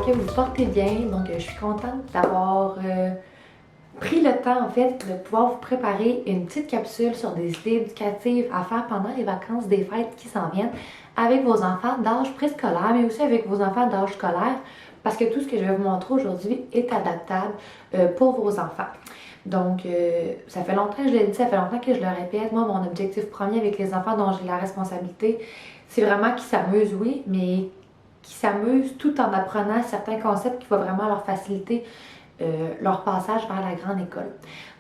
que vous portez bien. Donc, je suis contente d'avoir pris le temps, en fait, de pouvoir vous préparer une petite capsule sur des idées éducatives à faire pendant les vacances des fêtes qui s'en viennent avec vos enfants d'âge préscolaire, mais aussi avec vos enfants d'âge scolaire, parce que tout ce que je vais vous montrer aujourd'hui est adaptable pour vos enfants. Donc, ça fait longtemps que je l'ai dit, ça fait longtemps que je le répète. Moi, mon objectif premier avec les enfants dont j'ai la responsabilité, c'est vraiment qu'ils s'amusent, oui, mais qu'ils s'amusent tout en apprenant certains concepts qui vont vraiment leur faciliter leur passage vers la grande école.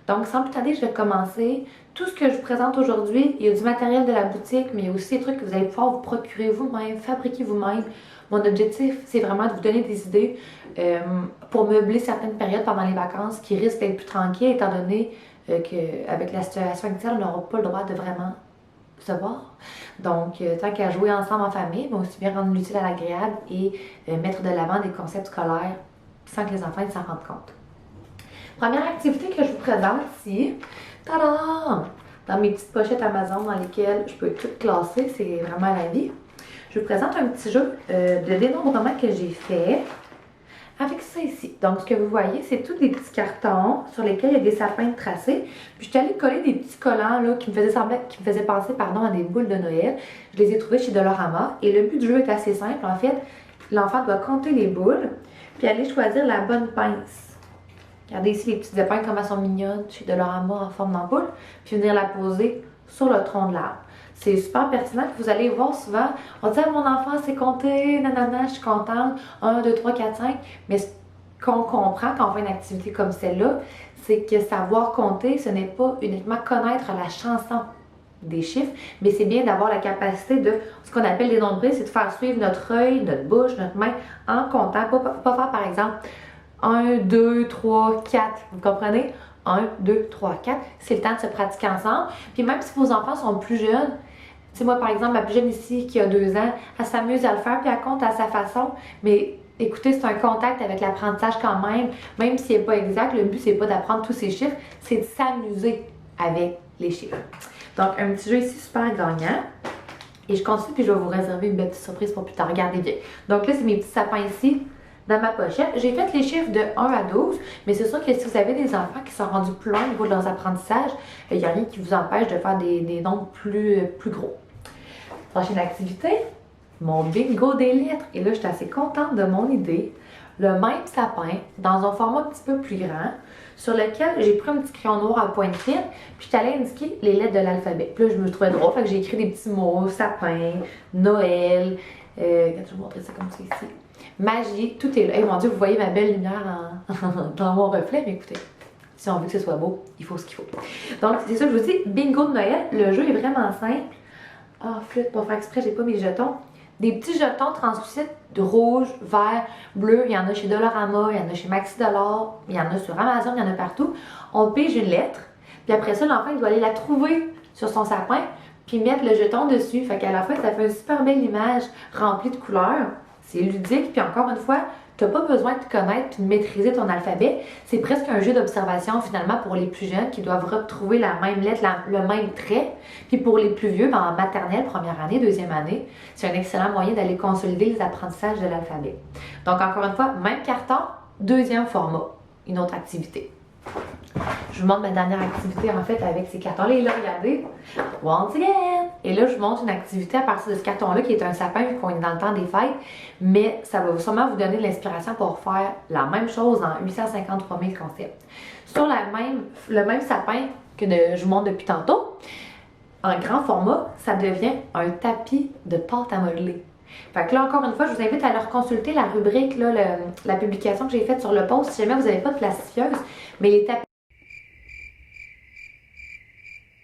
Donc, sans plus tarder, je vais commencer. Tout ce que je vous présente aujourd'hui, il y a du matériel de la boutique, mais il y a aussi des trucs que vous allez pouvoir vous procurer vous-même, fabriquer vous-même. Mon objectif, c'est vraiment de vous donner des idées pour meubler certaines périodes pendant les vacances qui risquent d'être plus tranquilles, étant donné qu'avec la situation actuelle, on n'aura pas le droit de vraiment se voir. Donc, tant qu'à jouer ensemble en famille, mais aussi bien rendre l'utile à l'agréable et mettre de l'avant des concepts scolaires sans que les enfants s'en rendent compte. Première activité que je vous présente ici, tadam! Dans mes petites pochettes Amazon dans lesquelles je peux tout classer, c'est vraiment la vie. Je vous présente un petit jeu de dénombrement que j'ai fait avec ça ici. Donc, ce que vous voyez, c'est tous des petits cartons sur lesquels il y a des sapins tracés. Puis, je suis allée coller des petits collants là, qui me faisaient penser à des boules de Noël. Je les ai trouvés chez Dollarama. Et le but du jeu est assez simple. En fait, l'enfant doit compter les boules, puis aller choisir la bonne pince. Regardez ici les petites épingles comme elles sont mignonnes chez Dollarama en forme d'ampoule. Puis venir la poser sur le tronc de l'arbre. C'est super pertinent que vous allez voir souvent. On dit à mon enfant, c'est compter, nanana, je suis contente, 1, 2, 3, 4, 5. Mais ce qu'on comprend quand on fait une activité comme celle-là, c'est que savoir compter, ce n'est pas uniquement connaître la chanson des chiffres, mais c'est bien d'avoir la capacité de, ce qu'on appelle les nombres, c'est de faire suivre notre œil, notre bouche, notre main en comptant. Pas faire par exemple 1, 2, 3, 4. Vous comprenez? 1, 2, 3, 4. C'est le temps de se pratiquer ensemble. Puis même si vos enfants sont plus jeunes, tu sais, moi par exemple, ma plus jeune ici qui a 2 ans, elle s'amuse à le faire puis elle compte à sa façon. Mais écoutez, c'est un contact avec l'apprentissage quand même s'il n'est pas exact. Le but, c'est pas d'apprendre tous ces chiffres, c'est de s'amuser avec les chiffres. Donc, un petit jeu ici super gagnant. Et je continue puis je vais vous réserver une belle petite surprise pour plus tard. Regardez bien. Donc là, c'est mes petits sapins ici dans ma pochette. J'ai fait les chiffres de 1 à 12, mais c'est sûr que si vous avez des enfants qui sont rendus plus loin au niveau de leurs apprentissages, il n'y a rien qui vous empêche de faire des nombres plus gros. Prochaine activité, mon bingo des lettres. Et là, je suis assez contente de mon idée. Le même sapin, dans un format un petit peu plus grand, sur lequel j'ai pris un petit crayon noir à pointe fine, puis je suis allée indiquer les lettres de l'alphabet. Puis là, je me trouvais drôle, fait que j'ai écrit des petits mots, sapin, Noël, je vais vous montrer ça comme ça ici. Magie, tout est là. Et mon Dieu, vous voyez ma belle lumière dans mon reflet, mais écoutez, si on veut que ce soit beau, il faut ce qu'il faut. Donc, c'est ça que je vous dis, bingo de Noël. Le jeu est vraiment simple. Ah, flûte, pour faire exprès, j'ai pas mes jetons. Des petits jetons translucides de rouge, vert, bleu. Il y en a chez Dollarama, il y en a chez Maxi Dollar, il y en a sur Amazon, il y en a partout. On pige une lettre, puis après ça, l'enfant il doit aller la trouver sur son sapin, puis mettre le jeton dessus. Fait qu'à la fin, ça fait une super belle image remplie de couleurs. C'est ludique, puis encore une fois, tu n'as pas besoin de te connaître et de maîtriser ton alphabet. C'est presque un jeu d'observation finalement pour les plus jeunes qui doivent retrouver la même lettre, le même trait. Puis pour les plus vieux, en maternelle, première année, deuxième année, c'est un excellent moyen d'aller consolider les apprentissages de l'alphabet. Donc encore une fois, même carton, deuxième format, une autre activité. Je vous montre ma dernière activité en fait avec ces cartons-là. Et là, regardez, once again! Et là, je vous montre une activité à partir de ce carton-là qui est un sapin vu qu'on est dans le temps des fêtes. Mais ça va sûrement vous donner de l'inspiration pour faire la même chose en 853 000 concepts. Sur le même sapin que je vous montre depuis tantôt, en grand format, ça devient un tapis de pâte à modeler. Fait que là, encore une fois, je vous invite à leur consulter la rubrique, là, la publication que j'ai faite sur le post si jamais vous n'avez pas de plastifieuse. Mais les tapis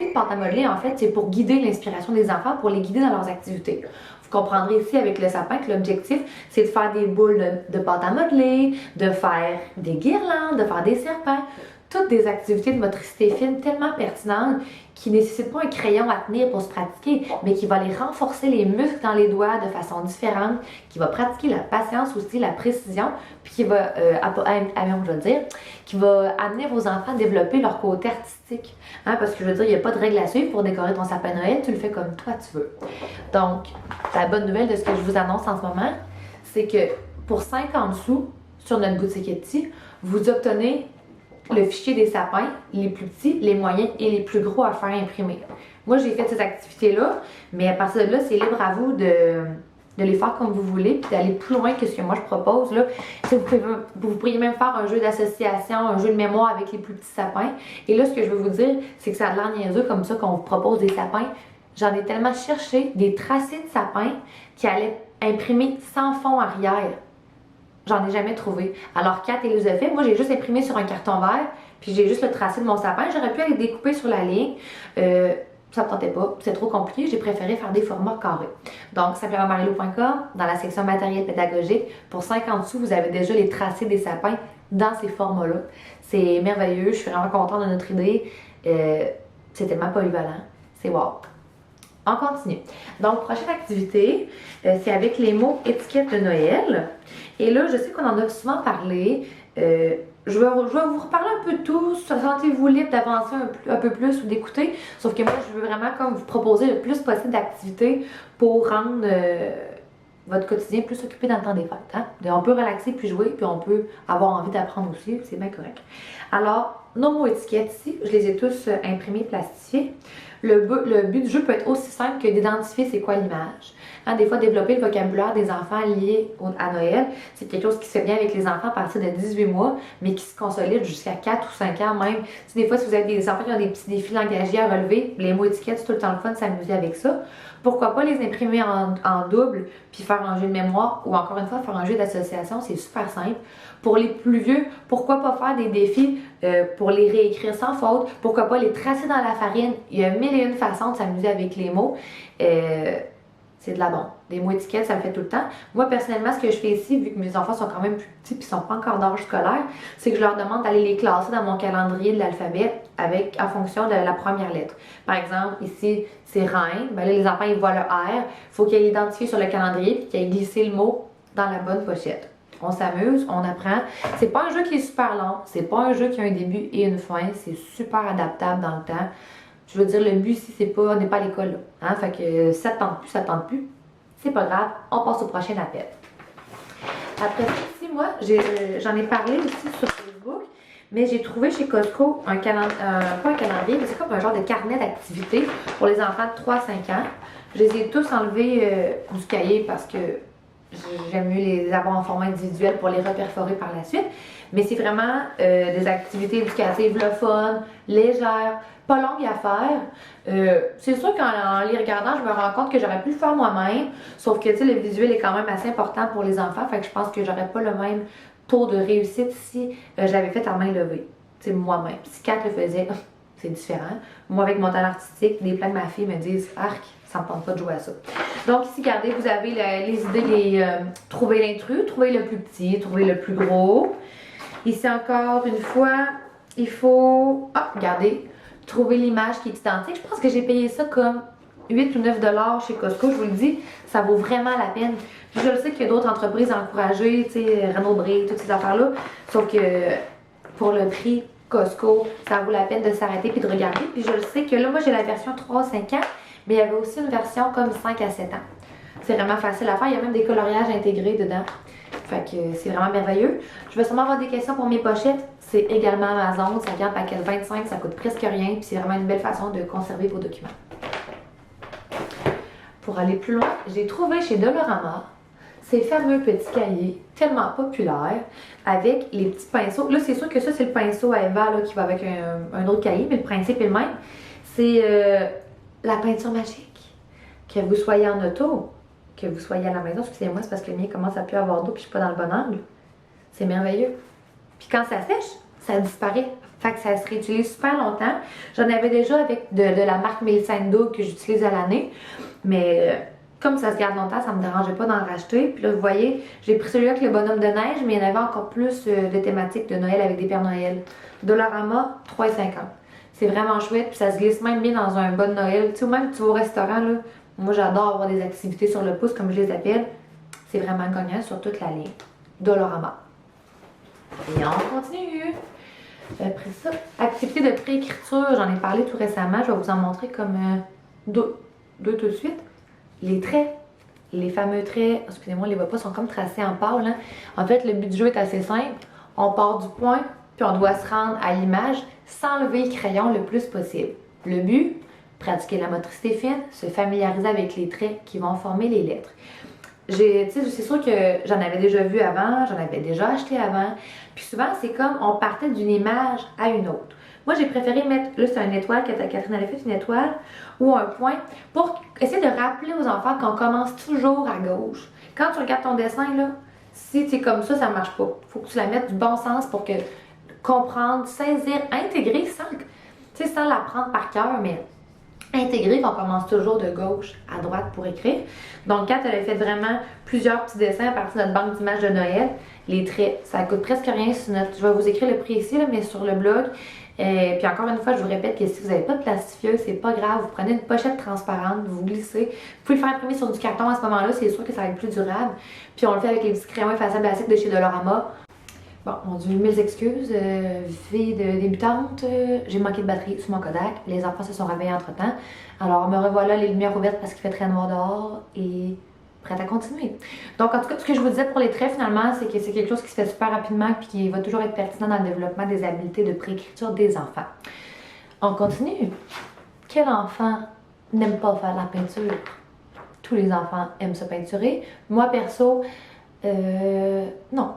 de pâte à modeler, en fait, c'est pour guider l'inspiration des enfants, pour les guider dans leurs activités. Vous comprendrez ici avec le sapin que l'objectif, c'est de faire des boules de pâte à modeler, de faire des guirlandes, de faire des serpents. Toutes des activités de motricité fine tellement pertinentes qui ne nécessitent pas un crayon à tenir pour se pratiquer, mais qui va aller renforcer les muscles dans les doigts de façon différente, qui va pratiquer la patience aussi, la précision, puis qui va, qui va amener vos enfants à développer leur côté artistique. Hein, parce que je veux dire, il n'y a pas de règle à suivre pour décorer ton sapin de Noël, tu le fais comme toi tu veux. Donc, la bonne nouvelle de ce que je vous annonce en ce moment, c'est que pour 50 sous sur notre boutique Etsy, vous obtenez le fichier des sapins, les plus petits, les moyens et les plus gros à faire imprimer. Moi, j'ai fait cette activité-là, mais à partir de là, c'est libre à vous de les faire comme vous voulez, puis d'aller plus loin que ce que moi je propose. Là. Vous pourriez même faire un jeu d'association, un jeu de mémoire avec les plus petits sapins. Et là, ce que je veux vous dire, c'est que ça a l'air niaiseux comme ça qu'on vous propose des sapins. J'en ai tellement cherché des tracés de sapins qui allaient imprimer sans fond arrière. J'en ai jamais trouvé. Alors, Kat, elle les a fait. Moi, j'ai juste imprimé sur un carton vert, puis j'ai juste le tracé de mon sapin. J'aurais pu aller découper sur la ligne. Ça me tentait pas, c'est trop compliqué, j'ai préféré faire des formats carrés. Donc, simplementmarilou.com, dans la section matériel pédagogique, pour 50 sous, vous avez déjà les tracés des sapins dans ces formats-là. C'est merveilleux, je suis vraiment contente de notre idée. C'est tellement polyvalent, c'est wow. On continue. Donc, prochaine activité, c'est avec les mots étiquettes de Noël. Et là, je sais qu'on en a souvent parlé. Je vais vous reparler un peu de tout. Sentez-vous libre d'avancer un peu plus ou d'écouter. Sauf que moi, je veux vraiment comme vous proposer le plus possible d'activités pour rendre votre quotidien plus occupé dans le temps des fêtes. Hein? On peut relaxer puis jouer, puis on peut avoir envie d'apprendre aussi. C'est bien correct. Alors, nos mots étiquettes ici, je les ai tous imprimés, plastifiés. Le but du jeu peut être aussi simple que d'identifier c'est quoi l'image. Hein, des fois, développer le vocabulaire des enfants liés à Noël, c'est quelque chose qui se fait bien avec les enfants à partir de 18 mois, mais qui se consolide jusqu'à 4 ou 5 ans même. Des fois, si vous avez des enfants qui ont des petits défis langagiers à relever, les mots étiquettes, c'est tout le temps le fun de s'amuser avec ça. Pourquoi pas les imprimer en double, puis faire un jeu de mémoire, ou encore une fois, faire un jeu d'association, c'est super simple. Pour les plus vieux, pourquoi pas faire des défis pour les réécrire sans faute? Pourquoi pas les tracer dans la farine? Il y a mille et une façons de s'amuser avec les mots. C'est de la bombe. Des mots étiquettes, ça me fait tout le temps. Moi, personnellement, ce que je fais ici, vu que mes enfants sont quand même plus petits et ne sont pas encore d'âge scolaire, c'est que je leur demande d'aller les classer dans mon calendrier de l'alphabet en fonction de la première lettre. Par exemple, ici, c'est reine. Ben là, les enfants, ils voient le R. Il faut qu'ils aient identifié sur le calendrier et qu'ils aient glissé le mot dans la bonne pochette. On s'amuse, on apprend. C'est pas un jeu qui est super long. C'est pas un jeu qui a un début et une fin. C'est super adaptable dans le temps. Je veux dire, le but ici, c'est pas, on n'est pas à l'école. Hein? Fait que ça tente plus. C'est pas grave, on passe au prochain appel. Après ça, ici, moi, j'en ai parlé aussi sur Facebook, mais j'ai trouvé chez Costco pas un calendrier, mais c'est comme un genre de carnet d'activités pour les enfants de 3 à 5 ans. Je les ai tous enlevés du cahier parce que j'aime mieux les avoir en format individuel pour les reperforer par la suite. Mais c'est vraiment des activités éducatives, le fun, légères, pas longues à faire. C'est sûr qu'en les regardant, je me rends compte que j'aurais pu le faire moi-même. Sauf que, tu sais, le visuel est quand même assez important pour les enfants. Fait que je pense que j'aurais pas le même taux de réussite si j'avais fait à main levée. Tu sais, moi-même. Si Kat le faisait, c'est différent. Moi, avec mon talent artistique, des plans de ma fille me disent « Arc, ça me tente pas de jouer à ça. » Donc ici, regardez, vous avez les idées, trouver l'intrus, trouver le plus petit, trouver le plus gros. Ici encore une fois, il faut, regardez, trouver l'image qui est identique. Je pense que j'ai payé ça comme 8 ou 9 $ chez Costco, je vous le dis, ça vaut vraiment la peine. Puis je le sais qu'il y a d'autres entreprises encouragées, tu sais, Renaud Bré, toutes ces affaires-là, sauf que pour le prix Costco, ça vaut la peine de s'arrêter puis de regarder. Puis je le sais que là, moi j'ai la version 3 à 5 ans, mais il y avait aussi une version comme 5 à 7 ans. C'est vraiment facile à faire, il y a même des coloriages intégrés dedans. Fait que c'est vraiment merveilleux. Je vais sûrement avoir des questions pour mes pochettes. C'est également Amazon, ça vient en paquet de 25, ça coûte presque rien, puis c'est vraiment une belle façon de conserver vos documents. Pour aller plus loin, j'ai trouvé chez Dollarama ces fameux petits cahiers tellement populaires avec les petits pinceaux. Là, c'est sûr que ça, c'est le pinceau à Eva là, qui va avec un autre cahier, mais le principe est le même. C'est la peinture magique. Que vous soyez en auto, que vous soyez à la maison, excusez-moi, c'est parce que le mien commence à plus avoir d'eau puis je suis pas dans le bon angle. C'est merveilleux. Puis quand ça sèche, ça disparaît. Fait que ça se réutilise super longtemps. J'en avais déjà avec de la marque Melisande que j'utilise à l'année. Mais comme ça se garde longtemps, ça me dérangeait pas d'en racheter. Puis là, vous voyez, j'ai pris celui-là avec le bonhomme de neige, mais il y en avait encore plus de thématiques de Noël avec des Pères Noël. Dollarama, 3,50. C'est vraiment chouette, puis ça se glisse même bien dans un bon Noël. Tu sais, même tu vas au restaurant, là, moi j'adore avoir des activités sur le pouce, comme je les appelle. C'est vraiment gagnant sur toute la ligne. Dollarama. Et on continue. Après ça, activité de préécriture, j'en ai parlé tout récemment, je vais vous en montrer comme deux tout de suite. Les traits. les fameux traits, excusez-moi, on les voit pas, sont comme tracés en pâle. Hein. En fait, le but du jeu est assez simple. On part du point, puis on doit se rendre à l'image sans lever le crayon le plus possible. Le but, pratiquer la motricité fine, se familiariser avec les traits qui vont former les lettres. C'est sûr que j'en avais déjà vu avant, j'en avais déjà acheté avant, puis souvent c'est comme on partait d'une image à une autre. Moi j'ai préféré mettre, là c'est une étoile, Catherine avait fait une étoile, ou un point, pour essayer de rappeler aux enfants qu'on commence toujours à gauche. Quand tu regardes ton dessin, là, si c'est comme ça marche pas. Faut que tu la mettes du bon sens pour que comprendre, saisir, intégrer sans l'apprendre par cœur, mais intégrer, on commence toujours de gauche à droite pour écrire. Donc, quand elle a fait vraiment plusieurs petits dessins à partir de notre banque d'images de Noël, les traits, ça coûte presque rien sur notre... Je vais vous écrire le prix ici, là, mais sur le blog. Puis encore une fois, je vous répète que si vous n'avez pas de plastifieuse, c'est pas grave. Vous prenez une pochette transparente, vous glissez. Vous pouvez le faire imprimer sur du carton à ce moment-là, c'est sûr que ça va être plus durable. Puis on le fait avec les petits crayons effaçables à de chez Dollarama. Bon, mon Dieu, mille excuses. Fille de débutante, j'ai manqué de batterie sur mon Kodak. Les enfants se sont réveillés entre-temps. Alors, me revoilà les lumières ouvertes parce qu'il fait très noir dehors et prête à continuer. Donc, en tout cas, ce que je vous disais pour les traits, finalement, c'est que c'est quelque chose qui se fait super rapidement et qui va toujours être pertinent dans le développement des habiletés de préécriture des enfants. On continue. Quel enfant n'aime pas faire de la peinture? Tous les enfants aiment se peinturer. Moi, perso, non,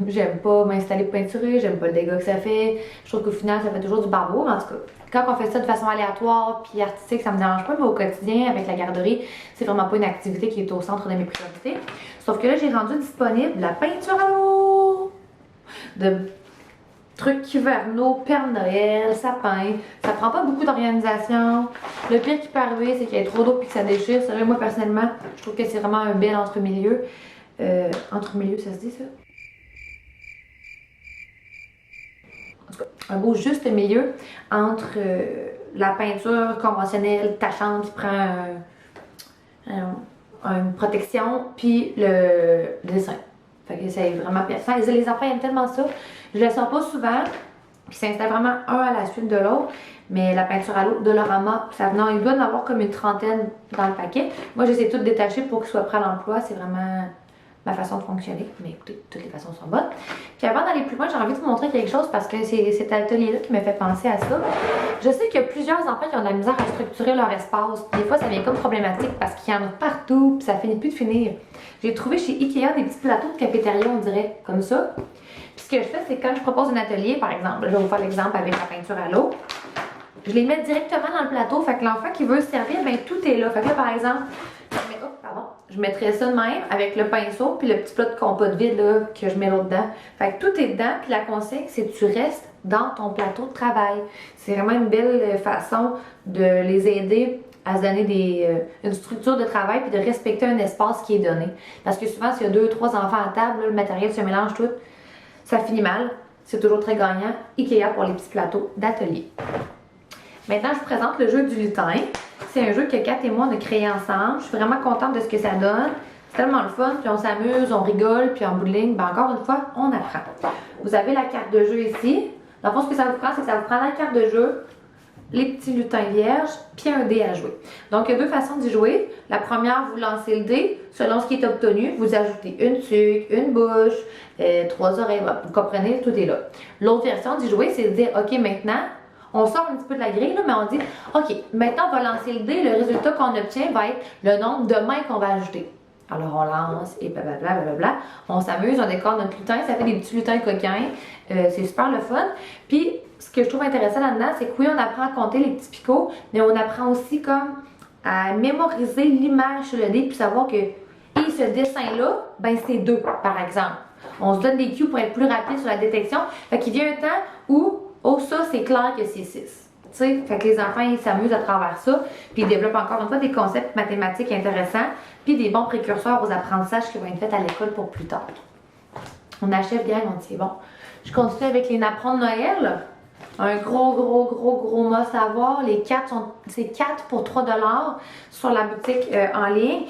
j'aime pas m'installer pour peinturer, j'aime pas le dégât que ça fait. Je trouve qu'au final, ça fait toujours du barbeau. En tout cas, quand on fait ça de façon aléatoire puis artistique, ça me dérange pas, mais au quotidien, avec la garderie, c'est vraiment pas une activité qui est au centre de mes priorités. Sauf que là, j'ai rendu disponible la peinture à l'eau de trucs hivernaux, Père Noël, sapin. Ça prend pas beaucoup d'organisation. Le pire qui peut arriver, c'est qu'il y ait trop d'eau puis que ça déchire. C'est vrai, moi, personnellement, je trouve que c'est vraiment un bel entre-milieu. Entre-milieu, ça se dit ça? En tout cas, un beau juste milieu entre la peinture conventionnelle, tachante qui prend une protection, puis le dessin. Fait que c'est vraiment pertinent. Les enfants aiment tellement ça. Je le sens pas souvent, puis s'installe vraiment un à la suite de l'autre. Mais la peinture à l'eau, Dollarama, non, il doit en avoir comme une trentaine dans le paquet. Moi, je les ai toutes détachées pour qu'ils soient prêts à l'emploi. C'est vraiment ma façon de fonctionner. Mais écoutez, toutes les façons sont bonnes. Puis avant d'aller plus loin, j'ai envie de vous montrer quelque chose parce que c'est cet atelier-là qui me fait penser à ça. Je sais qu'il y a plusieurs enfants qui ont de la misère à structurer leur espace. Des fois, ça devient comme problématique parce qu'il y en a partout puis ça finit plus de finir. J'ai trouvé chez Ikea des petits plateaux de cafétéria, on dirait, comme ça. Puis ce que je fais, c'est quand je propose un atelier, par exemple, je vais vous faire l'exemple avec la peinture à l'eau, je les mets directement dans le plateau. Fait que l'enfant qui veut se servir, ben tout est là. Fait que là, par exemple, je mettrais ça de même avec le pinceau puis le petit plat de compote vide là, que je mets là-dedans. Fait que tout est dedans, puis la consigne, c'est que tu restes dans ton plateau de travail. C'est vraiment une belle façon de les aider à se donner une structure de travail puis de respecter un espace qui est donné. Parce que souvent, s'il y a 2 ou 3 enfants à table, là, le matériel se mélange tout, ça finit mal. C'est toujours très gagnant. Ikea pour les petits plateaux d'atelier. Maintenant, je vous présente le jeu du lutin. C'est un jeu que Kat et moi, on a créé ensemble. Je suis vraiment contente de ce que ça donne. C'est tellement le fun, puis on s'amuse, on rigole, puis en bout de ligne, ben encore une fois, on apprend. Vous avez la carte de jeu ici. Dans le fond, ce que ça vous prend, c'est que ça vous prend la carte de jeu, les petits lutins vierges, puis un dé à jouer. Donc, il y a 2 façons d'y jouer. La première, vous lancez le dé. Selon ce qui est obtenu, vous ajoutez une tuque, une bouche, 3 oreilles. Vous comprenez, tout est là. L'autre version d'y jouer, c'est de dire, OK, maintenant, on sort un petit peu de la grille, là, mais on dit, OK, maintenant on va lancer le dé, le résultat qu'on obtient va être le nombre de mains qu'on va ajouter. Alors on lance et blablabla, blablabla. On s'amuse, on décore notre lutin, ça fait des petits lutins coquins. C'est super le fun. Puis, ce que je trouve intéressant là-dedans, c'est que oui, on apprend à compter les petits picots, mais on apprend aussi comme à mémoriser l'image sur le dé, puis savoir que, et ce dessin-là, ben c'est 2, par exemple. On se donne des cues pour être plus rapide sur la détection. Fait qu'il vient un temps où oh, ça, c'est clair que c'est 6. Tu sais, fait que les enfants, ils s'amusent à travers ça, puis ils développent encore une fois des concepts mathématiques intéressants, puis des bons précurseurs aux apprentissages qui vont être faits à l'école pour plus tard. On achève, gang, on dit, bon, je continue avec les napperons de Noël. Un gros must à avoir. Les 4 c'est 4 pour 3 $ sur la boutique en ligne.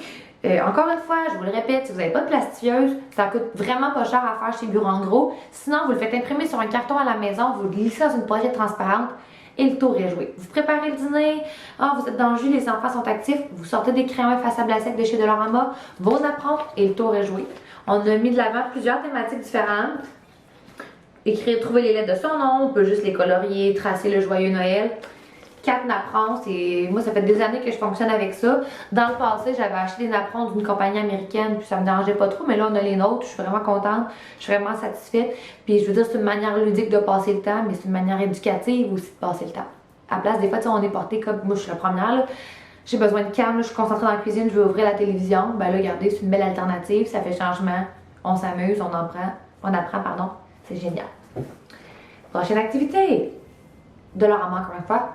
Encore une fois, je vous le répète, si vous n'avez pas de plastifieuse, ça coûte vraiment pas cher à faire chez Bureau en Gros. Sinon, vous le faites imprimer sur un carton à la maison, vous le glissez dans une pochette transparente et le tour est joué. Vous préparez le dîner, vous êtes dans le jus, les enfants sont actifs, vous sortez des crayons effaçables à sec de chez Dollarama, vos napperons et le tour est joué. On a mis de l'avant plusieurs thématiques différentes. Écrire, trouver les lettres de son nom, on peut juste les colorier, tracer le joyeux Noël. 4 napperons, moi ça fait des années que je fonctionne avec ça. Dans le passé, j'avais acheté des napperons d'une compagnie américaine, puis ça me dérangeait pas trop, mais là on a les nôtres, je suis vraiment contente, je suis vraiment satisfaite. Puis je veux dire, c'est une manière ludique de passer le temps, mais c'est une manière éducative aussi de passer le temps. À place, des fois, tu sais, on est porté comme, moi je suis la première, là, j'ai besoin de calme, là, je suis concentrée dans la cuisine, je veux ouvrir la télévision. Ben là, regardez, c'est une belle alternative, ça fait changement, on s'amuse, on apprend, pardon, c'est génial. Prochaine activité, Dollarama encore une fois.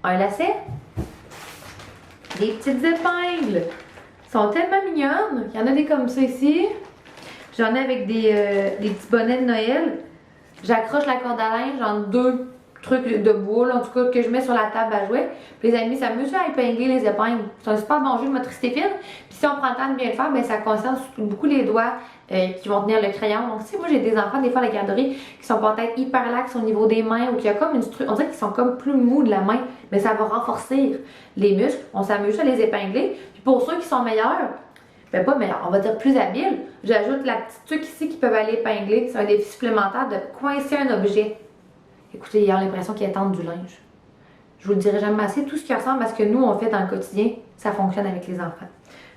Un lacet, des petites épingles, sont tellement mignonnes. Il y en a des comme ça ici. J'en ai avec des petits bonnets de Noël. J'accroche la corde à linge entre 2 trucs de bois, là, en tout cas, que je mets sur la table à jouer. Puis les amis, ça m'amuse à épingler les épingles. C'est un super bon jeu de motricité fine. Puis si on prend le temps de bien le faire, ben, ça concerne beaucoup les doigts qui vont tenir le crayon. Donc, si moi j'ai des enfants, des fois à la garderie, qui sont peut-être hyper laxes au niveau des mains ou qui a comme une structure, on dirait qu'ils sont comme plus mous de la main, mais ça va renforcer les muscles. On s'amuse à les épingler. Puis pour ceux qui sont meilleurs, ben pas meilleurs, on va dire plus habiles, j'ajoute la petite truc ici qui peuvent aller épingler. C'est un défi supplémentaire de coincer un objet. Écoutez, il y a l'impression qu'il étend du linge. Je vous le dirai jamais assez, tout ce qui ressemble à ce que nous on fait dans le quotidien, ça fonctionne avec les enfants.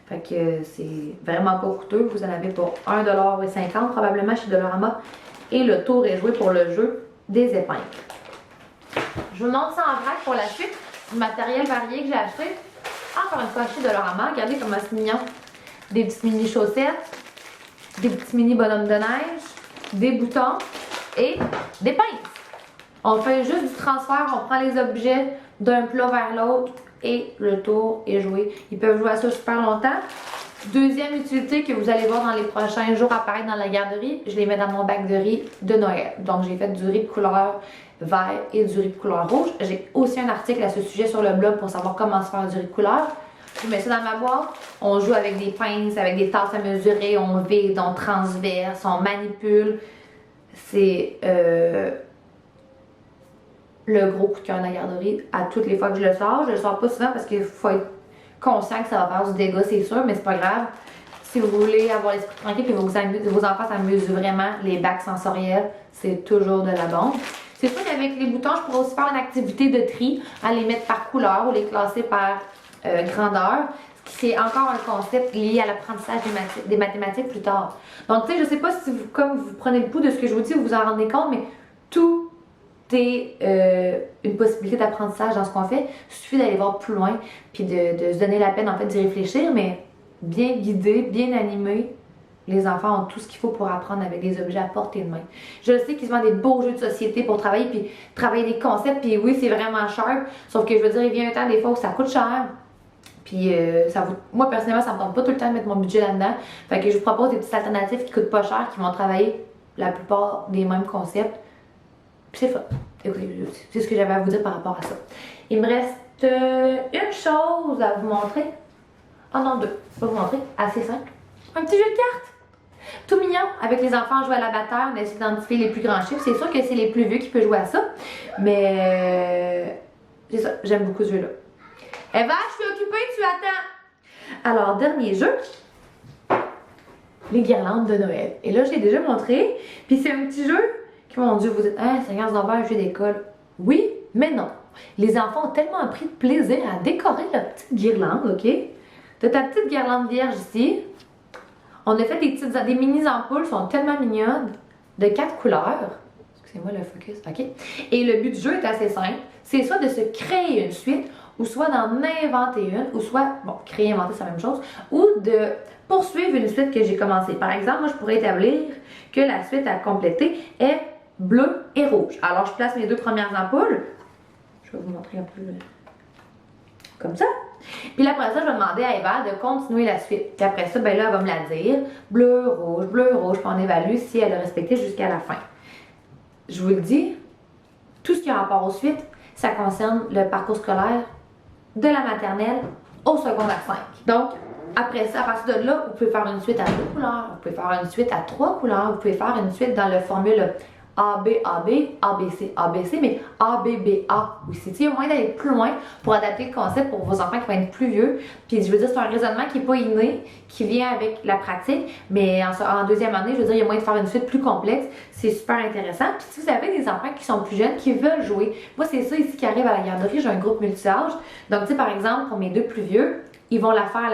Fait que c'est vraiment pas coûteux. Vous en avez pour 1,50$ probablement chez Dollarama. Et le tour est joué pour le jeu des épingles. Je vous montre ça en vrac pour la suite. Du matériel varié que j'ai acheté. Encore une fois chez Dollarama. Regardez comment c'est mignon. Des petites mini chaussettes. Des petits mini bonhommes de neige. Des boutons. Et des pinces. On fait juste du transfert. On prend les objets d'un plat vers l'autre. Et le tour est joué. Ils peuvent jouer à ça super longtemps. Deuxième utilité que vous allez voir dans les prochains jours apparaître dans la garderie, je les mets dans mon bac de riz de Noël. Donc j'ai fait du riz de couleur vert et du riz de couleur rouge. J'ai aussi un article à ce sujet sur le blog pour savoir comment se faire du riz de couleur. Je mets ça dans ma boîte. On joue avec des pinces, avec des tasses à mesurer, on vide, on transverse, on manipule. C'est le gros coup de cœur de la garderie à toutes les fois que je le sors. Je le sors pas souvent parce qu'il faut être conscient que ça va faire du dégât, c'est sûr, mais c'est pas grave. Si vous voulez avoir l'esprit tranquille et vos enfants s'amusent vraiment, les bacs sensoriels, c'est toujours de la bombe. C'est sûr qu'avec les boutons, je pourrais aussi faire une activité de tri, à les mettre par couleur ou les classer par grandeur. C'est encore un concept lié à l'apprentissage des mathématiques plus tard. Donc, tu sais, je sais pas si vous, comme vous prenez le pouls de ce que je vous dis, vous vous en rendez compte, mais tout une possibilité d'apprentissage dans ce qu'on fait. Il suffit d'aller voir plus loin puis de se donner la peine en fait d'y réfléchir, mais bien guidé, bien animé. Les enfants ont tout ce qu'il faut pour apprendre avec des objets à portée de main. Je sais qu'ils se vendent des beaux jeux de société pour travailler, puis travailler des concepts, puis oui, c'est vraiment cher. Sauf que je veux dire, il vient un temps des fois où ça coûte cher. Puis moi personnellement, ça me tente pas tout le temps de mettre mon budget là-dedans. Fait que je vous propose des petites alternatives qui coûtent pas cher, qui vont travailler la plupart des mêmes concepts. Puis c'est ça. Écoutez, c'est ce que j'avais à vous dire par rapport à ça. Il me reste une chose à vous montrer. Ah non, 2. Je vais vous montrer. Assez simple. Un petit jeu de cartes. Tout mignon. Avec les enfants, jouer à la batteur. On essaie d'identifier les plus grands chiffres. C'est sûr que c'est les plus vieux qui peuvent jouer à ça. Mais c'est ça. J'aime beaucoup ce jeu-là. Eva, je suis occupée, tu attends. Alors, dernier jeu. Les guirlandes de Noël. Et là, je l'ai déjà montré. Puis c'est un petit jeu. Mon Dieu, vous dites, hein, Seigneur Zambert, jeu d'école. Oui, mais non. Les enfants ont tellement pris de plaisir à décorer leur petite guirlande, OK? T'as ta petite guirlande vierge ici. On a fait des mini-ampoules, sont tellement mignonnes, de 4 couleurs. Excusez-moi le focus, OK? Et le but du jeu est assez simple. C'est soit de se créer une suite, ou soit d'en inventer une, ou soit, bon, créer, inventer, c'est la même chose, ou de poursuivre une suite que j'ai commencée. Par exemple, moi, je pourrais établir que la suite à compléter est bleu et rouge. Alors, je place mes 2 premières ampoules. Je vais vous montrer un peu comme ça. Puis là, après ça, je vais demander à Eva de continuer la suite. Puis après ça, ben là, elle va me la dire. Bleu, rouge, puis on évalue si elle a respecté jusqu'à la fin. Je vous le dis, tout ce qui a rapport aux suites, ça concerne le parcours scolaire de la maternelle au secondaire 5. Donc, après ça, à partir de là, vous pouvez faire une suite à 2 couleurs, vous pouvez faire une suite à 3 couleurs, vous pouvez faire une suite dans le formule ABC, mais ABBA aussi. Il y a moyen d'aller plus loin pour adapter le concept pour vos enfants qui vont être plus vieux. Puis je veux dire, c'est un raisonnement qui n'est pas inné, qui vient avec la pratique, mais en deuxième année, je veux dire, il y a moyen de faire une suite plus complexe. C'est super intéressant. Puis si vous avez des enfants qui sont plus jeunes, qui veulent jouer, moi c'est ça ici qui arrive à la garderie, j'ai un groupe multi-âge. Donc tu sais, par exemple, pour mes deux plus vieux, ils vont la faire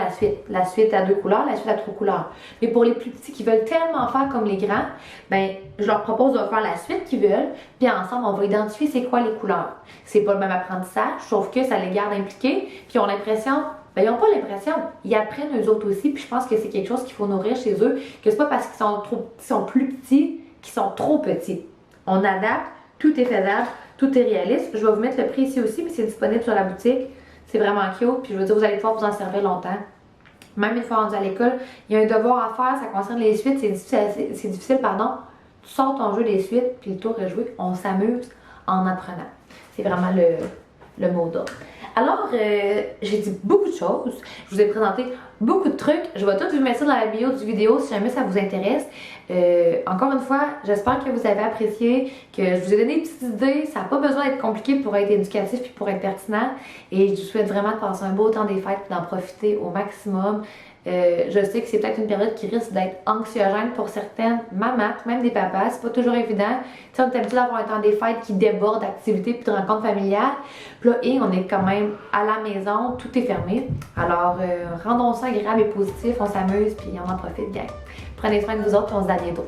la suite à 2 couleurs, la suite à 3 couleurs. Mais pour les plus petits qui veulent tellement faire comme les grands, ben je leur propose de faire la suite qu'ils veulent, puis ensemble on va identifier c'est quoi les couleurs. C'est pas le même apprentissage, sauf que ça les garde impliqués, puis ils ont l'impression, ben ils n'ont pas l'impression, ils apprennent eux autres aussi, puis je pense que c'est quelque chose qu'il faut nourrir chez eux, que c'est pas parce qu'ils sont plus petits qu'ils sont trop petits. On adapte, tout est faisable, tout est réaliste. Je vais vous mettre le prix ici aussi, mais c'est disponible sur la boutique. C'est vraiment cute, puis je veux dire, vous allez pouvoir vous en servir longtemps. Même une fois rendu à l'école, il y a un devoir à faire, ça concerne les suites, c'est difficile, pardon. Tu sors ton jeu des suites, puis le tour est joué, on s'amuse en apprenant. C'est vraiment le mot d'ordre. Alors, j'ai dit beaucoup de choses, je vous ai présenté beaucoup de trucs, je vais tout vous mettre ça dans la bio du vidéo si jamais ça vous intéresse. Encore une fois, j'espère que vous avez apprécié, que je vous ai donné des petites idées, ça n'a pas besoin d'être compliqué pour être éducatif puis pour être pertinent, et je vous souhaite vraiment de passer un beau temps des fêtes et d'en profiter au maximum. Je sais que c'est peut-être une période qui risque d'être anxiogène pour certaines mamans, même des papas, c'est pas toujours évident. Tu sais, on est habitué d'avoir un temps des fêtes qui déborde d'activités puis de rencontres familiales. Puis là, on est quand même à la maison, tout est fermé. Alors, rendons ça agréable et positif, on s'amuse puis on en profite bien. Prenez soin de vous autres et on se dit à bientôt.